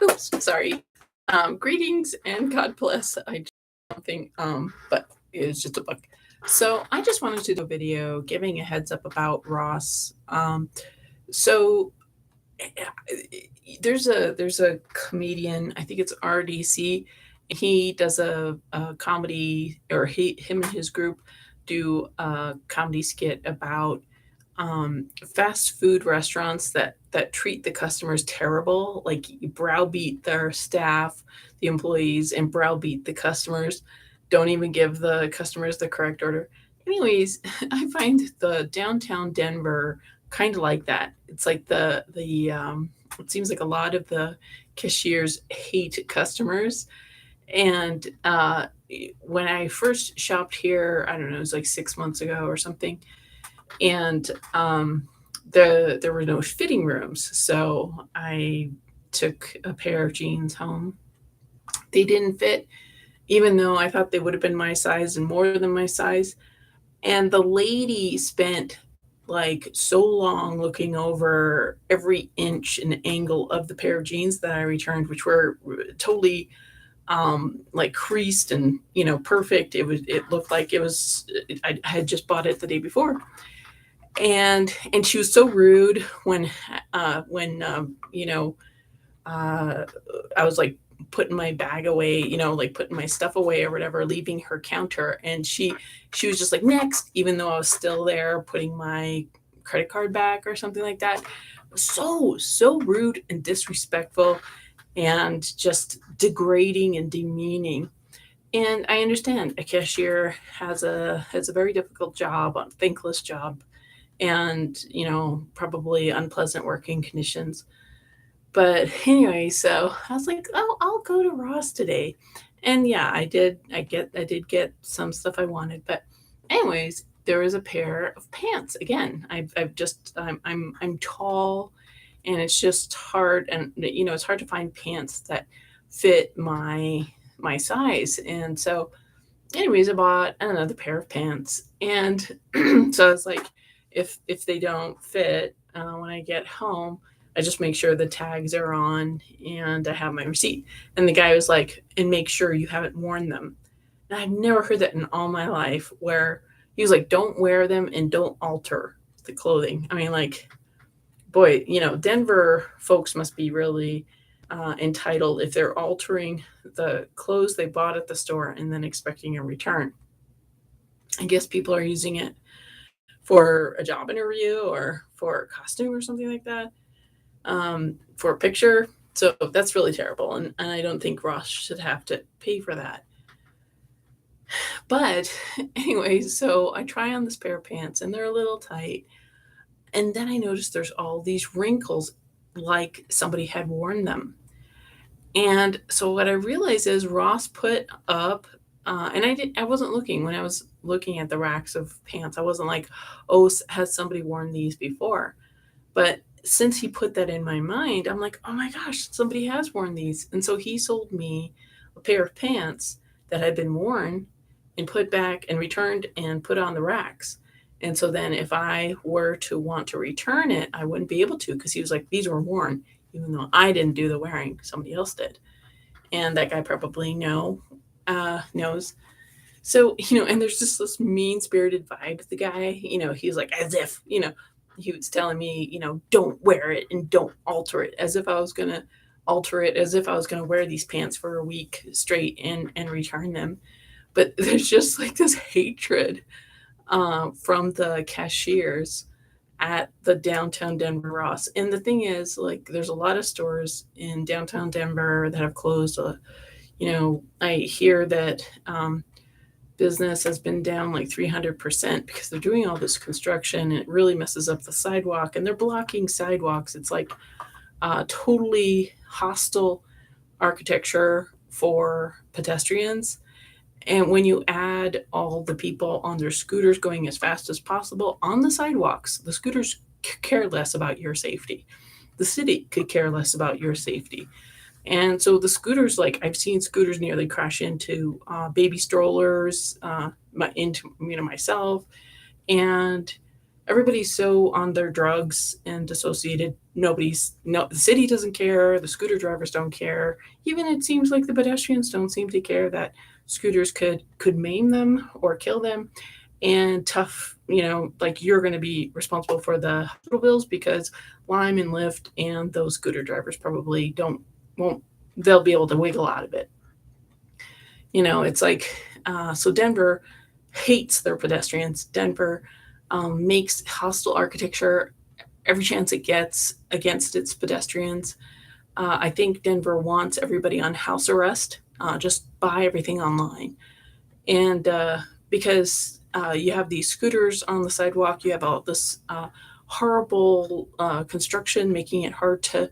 Oops, sorry. Greetings and God bless. I just something, but it's just a book. So I just wanted to do a video giving a heads up about Ross. So eh, there's a comedian. I think it's RDC. He does a comedy, or him and his group do a comedy skit about fast food restaurants that treat the customers terrible, like browbeat their staff, the employees, and browbeat the customers. Don't even give the customers the correct order. Anyways, I find the downtown Denver kind of like that. It's like the it seems like a lot of the cashiers hate customers, and when I first shopped here, I don't know, it was like 6 months ago or something, and there were no fitting rooms, so I took a pair of jeans home. They didn't fit, even though I thought they would have been my size and more than my size. And the lady spent like so long looking over every inch and angle of the pair of jeans that I returned, which were totally like creased and perfect. It looked like I had just bought it the day before, and she was so rude when I was like putting my bag away, like putting my stuff away or whatever, leaving her counter, and she was just like next, even though I was still there putting my credit card back or something like that. So rude and disrespectful and just degrading and demeaning. And I understand a cashier has a very difficult job, a thankless job, and probably unpleasant working conditions. But anyway, so I was like, oh, I'll go to Ross today. And yeah, I did get some stuff I wanted. But anyways, there was a pair of pants. Again, I'm tall, and it's just hard, and it's hard to find pants that fit my size. And so anyways, I bought another pair of pants, and so I was like, if they don't fit when I get home, I just make sure the tags are on and I have my receipt. And the guy was like, and make sure you haven't worn them. And I've never heard that in all my life. Where he was like, don't wear them and don't alter the clothing. I mean, like, boy, Denver folks must be really entitled if they're altering the clothes they bought at the store and then expecting a return. I guess people are using it for a job interview or for a costume or something like that, for a picture. So that's really terrible. And I don't think Ross should have to pay for that. But anyway, so I try on this pair of pants and they're a little tight. And then I noticed there's all these wrinkles like somebody had worn them. And so what I realized is Ross put up, and I wasn't looking when I was looking at the racks of pants. I wasn't like, oh, has somebody worn these before? But since he put that in my mind, I'm like, oh my gosh, somebody has worn these. And so he sold me a pair of pants that had been worn and put back and returned and put on the racks. And so then if I were to want to return it, I wouldn't be able to, because he was like, these were worn, even though I didn't do the wearing, somebody else did. And that guy probably knows. So, and there's just this mean spirited vibe with the guy. He's like, as if, he was telling me, don't wear it and don't alter it, as if I was going to alter it, as if I was going to wear these pants for a week straight and return them. But there's just like this hatred from the cashiers at the downtown Denver Ross. And the thing is, like, there's a lot of stores in downtown Denver that have closed. I hear that business has been down like 300% because they're doing all this construction, and it really messes up the sidewalk, and they're blocking sidewalks. It's like totally hostile architecture for pedestrians. And when you add all the people on their scooters going as fast as possible on the sidewalks, the scooters care less about your safety. The city could care less about your safety. And so the scooters, like, I've seen scooters nearly crash into baby strollers, into myself, and everybody's so on their drugs and dissociated. No, the city doesn't care. The scooter drivers don't care. Even it seems like the pedestrians don't seem to care that scooters could maim them or kill them. And tough, like you're going to be responsible for the hospital bills because Lime and Lyft and those scooter drivers probably don't won't they'll be able to wiggle out of it. It's like so Denver hates their pedestrians. Denver makes hostile architecture every chance it gets against its pedestrians. I think Denver wants everybody on house arrest. Just buy everything online, and because you have these scooters on the sidewalk, you have all this horrible construction making it hard to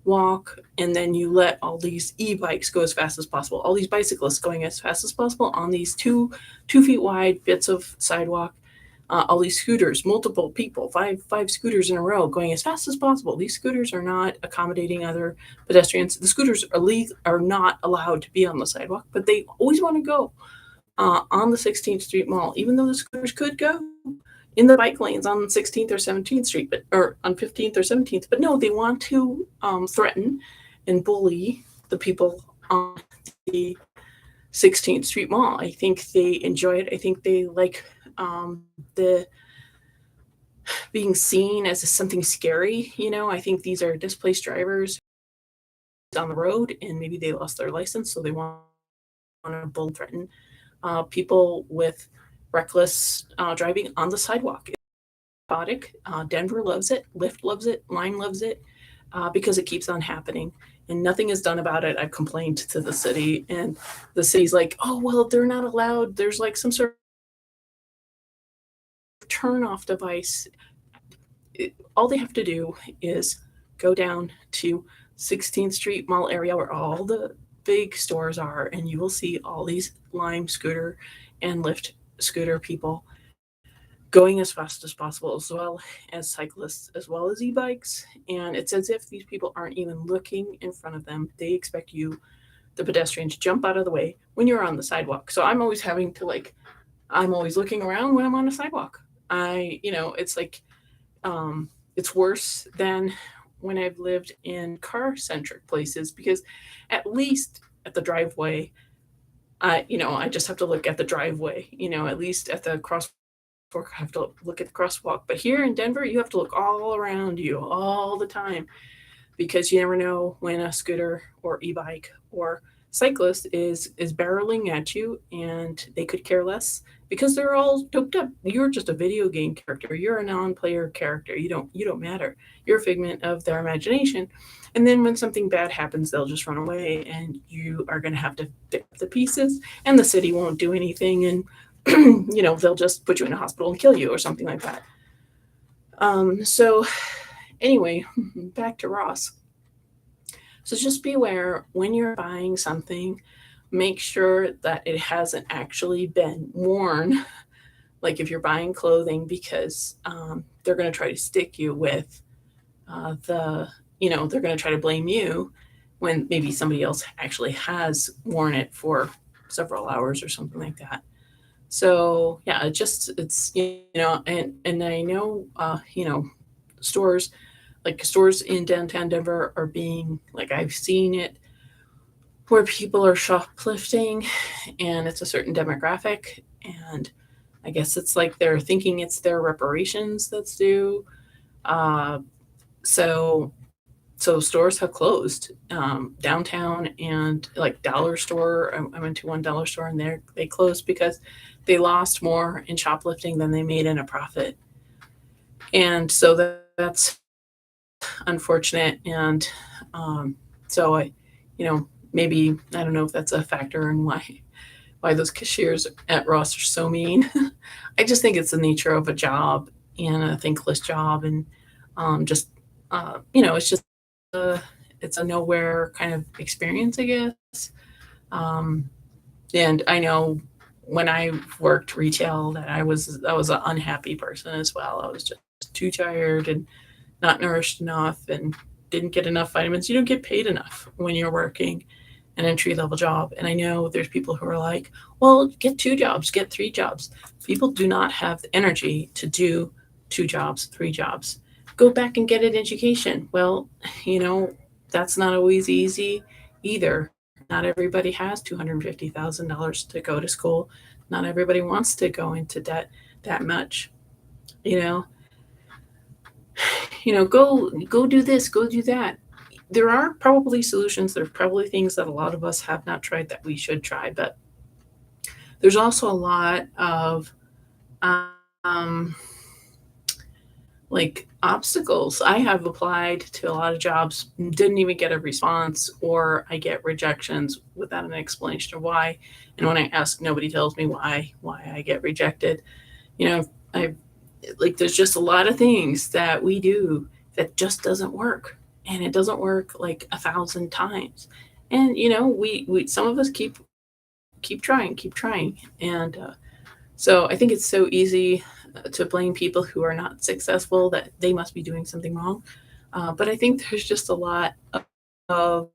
walk, and then you let all these e-bikes go as fast as possible, all these bicyclists going as fast as possible on these 2 feet wide bits of sidewalk, all these scooters, multiple people, five scooters in a row going as fast as possible. These scooters are not accommodating other pedestrians. The scooters are not allowed to be on the sidewalk, but they always want to go on the 16th Street Mall, even though the scooters could go in the bike lanes on 16th or 17th Street, but or on 15th or 17th. But no, they want to threaten and bully the people on the 16th Street Mall. I think they enjoy it. I think they like the being seen as something scary. I think these are displaced drivers on the road, and maybe they lost their license, so they want to bull threaten people with reckless driving on the sidewalk. Chaotic. Denver loves it. Lyft loves it. Lime loves it because it keeps on happening. And nothing is done about it. I've complained to the city, and the city's like, oh, well, they're not allowed. There's like some sort of turn off device. All they have to do is go down to 16th Street Mall area where all the big stores are, and you will see all these Lime scooter and Lyft scooter people going as fast as possible, as well as cyclists, as well as e-bikes. And it's as if these people aren't even looking in front of them. They expect you, the pedestrian, to jump out of the way when you're on the sidewalk. So I'm always having to I'm always looking around when I'm on a sidewalk. It's like it's worse than when I've lived in car-centric places, because at least at the driveway, I just have to look at the driveway. At least at the crosswalk, I have to look at the crosswalk. But here in Denver, you have to look all around you all the time, because you never know when a scooter or e-bike or cyclist is barreling at you, and they could care less because they're all doped up. You're just a video game character. You're a non-player character. You don't matter. You're a figment of their imagination. And then when something bad happens, they'll just run away, and you are going to have to pick up the pieces, and the city won't do anything, and they'll just put you in a hospital and kill you or something like that. So anyway, back to Ross. So just be aware when you're buying something, make sure that it hasn't actually been worn. Like if you're buying clothing, because they're going to try to stick you with they're going to try to blame you when maybe somebody else actually has worn it for several hours or something like that. So yeah, and I know stores stores in downtown Denver are being, like, I've seen it where people are shoplifting, and it's a certain demographic, and I guess it's like they're thinking it's their reparations that's due. Uh, so stores have closed downtown, and like dollar store. I went to one dollar store, and they closed because they lost more in shoplifting than they made in a profit. And so that's unfortunate. And so maybe, I don't know if that's a factor in why those cashiers at Ross are so mean. I just think it's the nature of a job, and a thankless job, and just it's just it's a nowhere kind of experience, I guess. Um, and I know when I worked retail that I was an unhappy person as well. I was just too tired and not nourished enough, and didn't get enough vitamins. You don't get paid enough when you're working an entry level job. And I know there's people who are like, well, get 2 jobs, get 3 jobs. People do not have the energy to do 2 jobs, 3 jobs. Go back and get an education. Well, you know, that's not always easy either. Not everybody has $250,000 to go to school. Not everybody wants to go into debt that much. You know, go do this, go do that. There are probably solutions. There's probably things that a lot of us have not tried that we should try, but there's also a lot of um, like obstacles. I have applied to a lot of jobs, didn't even get a response, or I get rejections without an explanation of why. And when I ask, nobody tells me why I get rejected. You know, I like there's just a lot of things that we do that just doesn't work, and it doesn't work like 1,000 times. And we some of us keep trying, and so I think it's so easy to blame people who are not successful that they must be doing something wrong. But I think there's just a lot of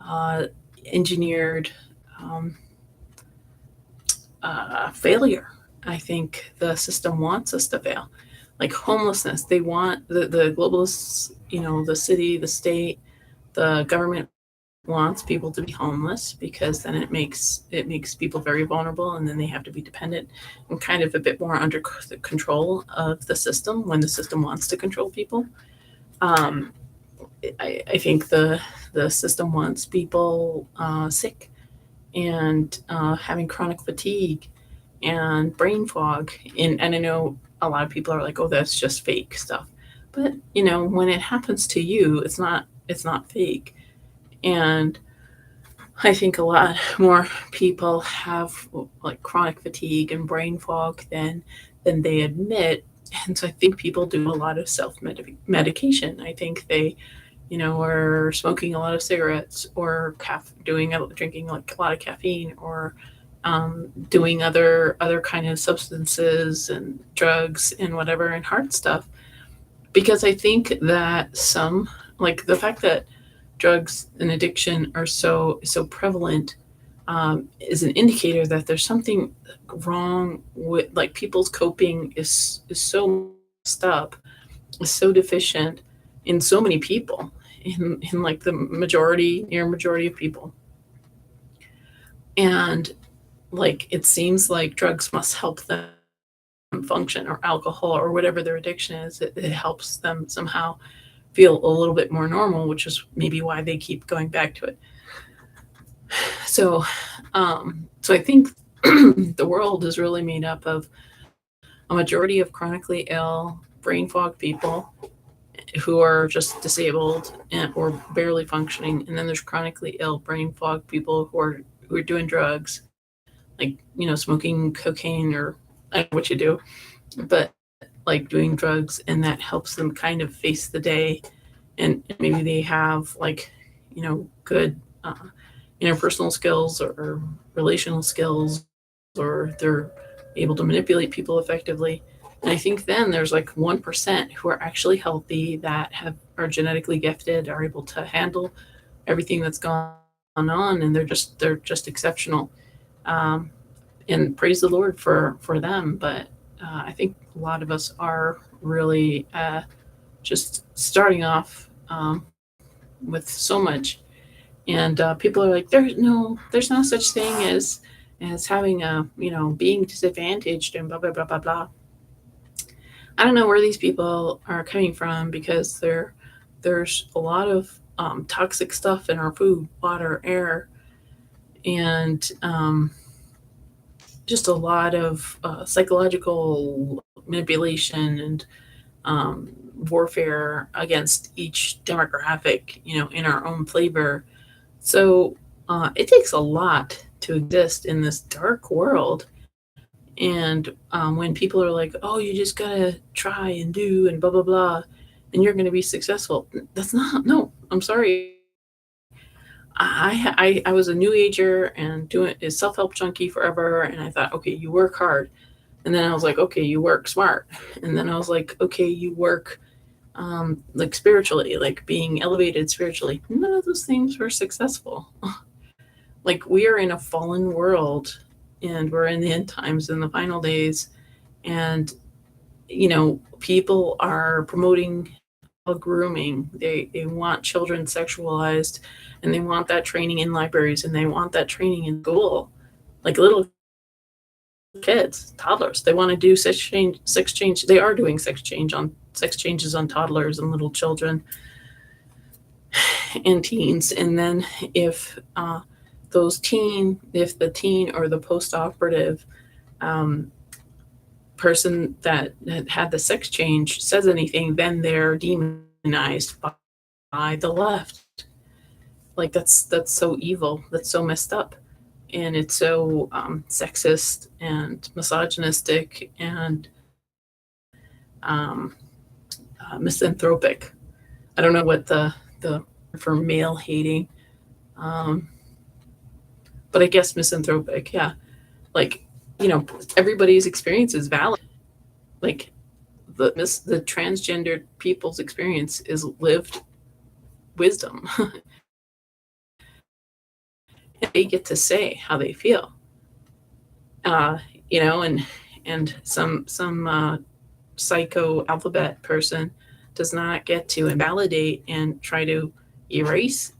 uh, engineered um, failure. I think the system wants us to fail. Like homelessness, they want the globalists, the city, the state, the government wants people to be homeless because then it makes people very vulnerable, and then they have to be dependent and kind of a bit more under the control of the system when the system wants to control people. um, I think the system wants people sick and having chronic fatigue and brain fog, and I know a lot of people are like, oh, that's just fake stuff, but when it happens to you, it's not fake. And I think a lot more people have like chronic fatigue and brain fog than they admit. And so I think people do a lot of self medication. I think they, are smoking a lot of cigarettes, or drinking like a lot of caffeine, or doing other kind of substances and drugs and whatever, and hard stuff, because I think that some, like the fact that drugs and addiction are so prevalent, is an indicator that there's something wrong with, like, people's coping is so messed up, is so deficient in so many people, in like the near majority of people. And like it seems like drugs must help them function, or alcohol, or whatever their addiction is. It helps them somehow feel a little bit more normal, which is maybe why they keep going back to it. So I think the world is really made up of a majority of chronically ill, brain fog people who are just disabled or barely functioning, and then there's chronically ill, brain fog people who are doing drugs, like smoking cocaine, or I don't know what you do, but like doing drugs, and that helps them kind of face the day, and maybe they have like good interpersonal skills, or relational skills, or they're able to manipulate people effectively. And I think then there's like 1% who are actually healthy, that are genetically gifted, are able to handle everything that's gone on, and they're just exceptional. um, and praise the Lord for them. But I think a lot of us are really just starting off with so much, and people are like, there's no such thing as having a being disadvantaged, and blah blah blah blah blah. I don't know where these people are coming from, because there's a lot of toxic stuff in our food, water, air, and just a lot of psychological manipulation and um, warfare against each demographic, in our own flavor. So it takes a lot to exist in this dark world. And when people are like, oh, you just gotta try and do and blah, blah, blah, and you're gonna be successful. That's not, no, I'm sorry. I was a new ager and doing a self help junkie forever. And I thought, okay, you work hard. And then I was like, okay, you work smart. And then I was like, okay, you work like spiritually, like being elevated spiritually. None of those things were successful. Like, we are in a fallen world, and we're in the end times, in the final days. And people are promoting grooming. They want children sexualized, and they want that training in libraries, and they want that training in school. Like little kids, toddlers, they want to do sex change. They are doing sex changes on toddlers and little children and teens. And then if if the teen or the post-operative um, person that had the sex change says anything, then they're demonized by the left. Like that's so evil. That's so messed up, and it's so sexist and misogynistic and um, misanthropic. I don't know what the for male hating, um, but I guess misanthropic. Yeah, like everybody's experience is valid. Like the transgendered people's experience is lived wisdom. They get to say how they feel, uh, and some psycho alphabet person does not get to invalidate and try to erase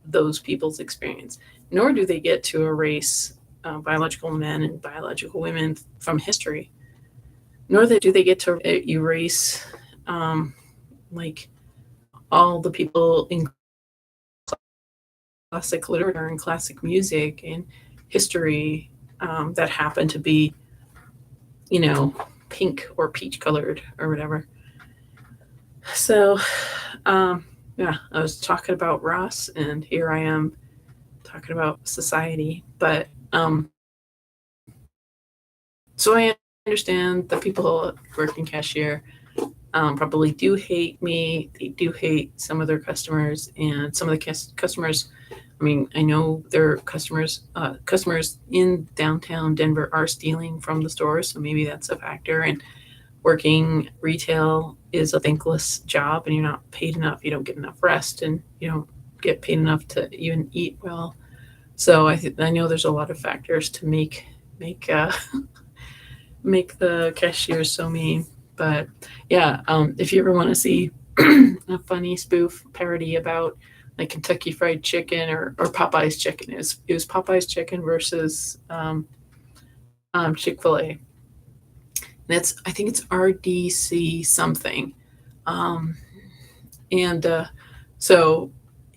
those people's experience, nor do they get to erase biological men and biological women from history, nor do they get to erase um, like all the people in classic literature and classic music and history that happen to be, you know, pink or peach colored or whatever. So, yeah, I was talking about Ross, and here I am talking about society. But so I understand the people working cashier probably do hate me. They do hate some of their customers, and some of the customers. I mean, I know their customers in downtown Denver are stealing from the stores, so maybe that's a factor. And working retail is a thankless job, and you're not paid enough. You don't get enough rest, and you don't get paid enough to even eat well. So I know there's a lot of factors to make make the cashiers so mean. But yeah, if you ever want to see a funny spoof parody about like Kentucky Fried Chicken or Popeye's Chicken, it was Popeye's Chicken versus Chick-fil-A. And I think it's RDC something. Um, and so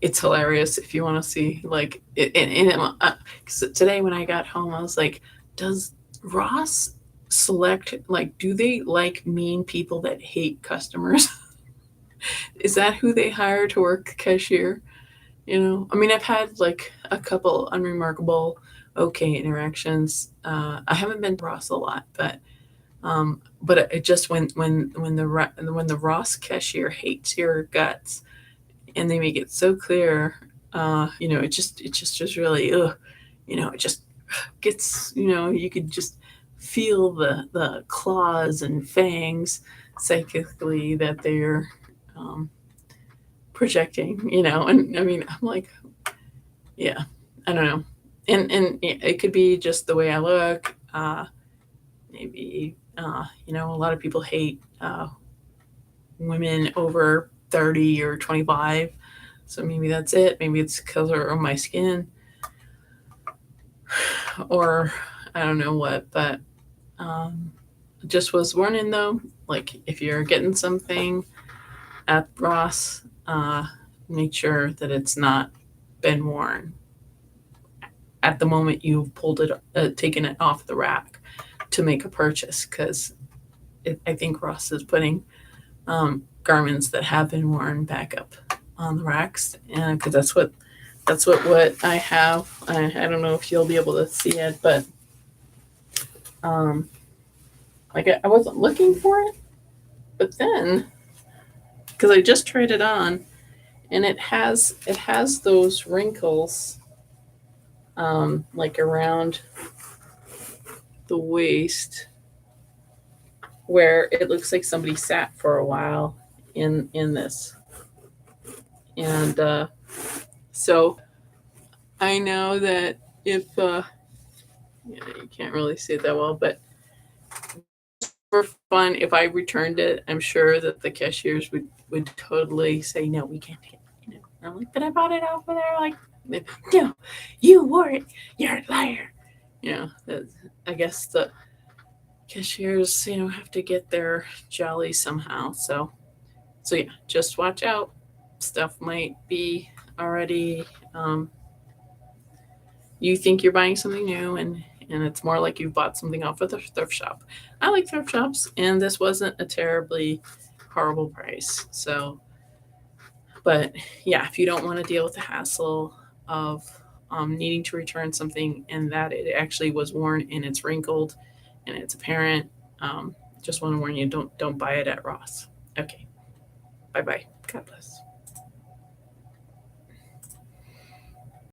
it's hilarious if you want to see like it. Cause today when I got home, I was like, does Ross select, like, do they like mean people that hate customers? Is that who they hire to work cashier? I mean, I've had like a couple unremarkable, okay interactions. I haven't been to Ross a lot, but it just when the Ross cashier hates your guts, and they make it so clear, it just really, ugh, it just gets, you could just feel the claws and fangs psychically that they're um, projecting, and I mean, I'm like, yeah, I don't know. And it could be just the way I look. Maybe a lot of people hate women over 30 or 25. So maybe that's it. Maybe it's color of my skin, or I don't know what. But just was warning though, like if you're getting something at Ross, make sure that it's not been worn at the moment you've pulled it, taken it off the rack to make a purchase, because I think Ross is putting garments that have been worn back up on the racks, and because that's what I have. I don't know if you'll be able to see it, but um, like I wasn't looking for it, but then because I just tried it on, and it has those wrinkles like around the waist where it looks like somebody sat for a while in this, and so I know that if you can't really see it that well, but for fun, if I returned it, I'm sure that the cashiers would totally say, "No, we can't get it," you know? And I'm like, "But I bought it off of there," like, "No, you wore it. You're a liar." You know, I guess the cashiers, have to get their jolly somehow. So yeah, just watch out. Stuff might be already, you think you're buying something new, and it's more like you bought something off of the thrift shop. I like thrift shops, and this wasn't a terribly horrible price. So, but yeah, if you don't want to deal with the hassle of needing to return something and that it actually was worn and it's wrinkled and it's apparent, um, just want to warn you, don't buy it at Ross. Okay, bye bye. God bless.